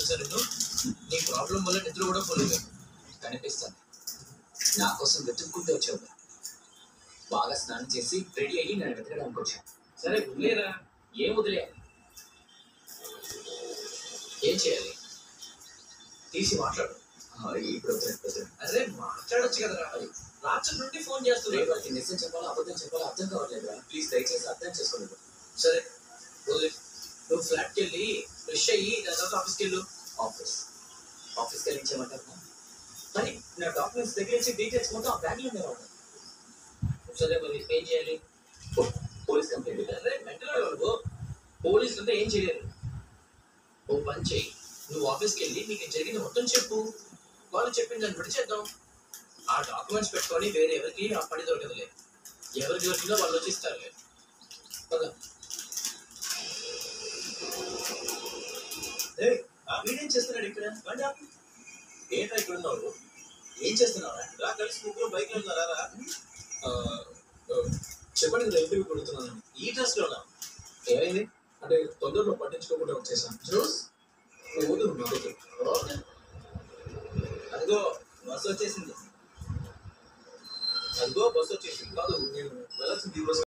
తెలుసా నేను నీ ప్రాబ్లం వల్ల నిద్ర కూడా పోలేదు. కనిపిస్తాను. నా కోసం వెతుక్కుంటూ వచ్చావు. బాగా స్నానం చేసి రెడీ అయ్యి నేను వెతకడానికి వచ్చాను. సరే వదిలేరా. ఏం వదిలేయాలి? ఏం చేయాలి? తీసి మాట్లాడు. ఇప్పుడు వద్దు. అరే మాట్లాడొచ్చు కదరా. రాత్రి నుండి ఫోన్ చేస్తుంది. వాళ్ళకి నిజం చెప్పాలో అబద్ధం చెప్పాలో అర్థం కావట్లేదు. ప్లీజ్ దయచేసి అర్థం చేసుకోలేదు. సరే వదిలే. నువ్వు ఫ్లాట్కి వెళ్ళి ఫ్రెష్ అయ్యి దాని తర్వాత ఆఫీస్కి వెళ్ళు. ఆఫీస్కి వెళ్ళి ఇచ్చేయమంటారు. మరి నా డాక్యుమెంట్స్ దగ్గర నుంచి డీటెయిల్స్ మొత్తం ఆ బ్యాగ్లో మీద ఉంటాయి. సరే మరి ఏం చేయాలి? Police complaint. అరే మెంటల్ నువ్వు. పోలీసులు అంటే ఏం చేయలేరు. ఓ పని చెయ్యి. నువ్వు ఆఫీస్కి వెళ్ళి నీకు జరిగింది మొత్తం చెప్పు. వాళ్ళు చెప్పిన దాన్ని బట్టి చేద్దాం. ఆ డాక్యుమెంట్స్ పెట్టుకొని వేరే ఎవరికి ఆ పని దొరకదులే. ఎవరికి దొరికిందో వాళ్ళు వచ్చి ఇస్తారులే. కదా వీడేం చేస్తున్నాడు ఇక్కడ? ఏంట్రా ఇక్కడ ఉన్నావు? ఏం చేస్తున్నావు? రా కలిసి ముగ్గురు బైక్ లో ఉన్నారా? చెప్పండి కదా ఇంటర్వ్యూ కొడుతున్నాను. ఈ డ్రెస్ లోనా? ఏమైంది అంటే తొందరలో పట్టించుకోకుండా వచ్చేసాను. జ్యూస్ వద్దు నా దగ్గర. అదిగో బస్సు వచ్చేసింది. కాదు నేను వెళ్ళాల్సింది ఈ రోజు.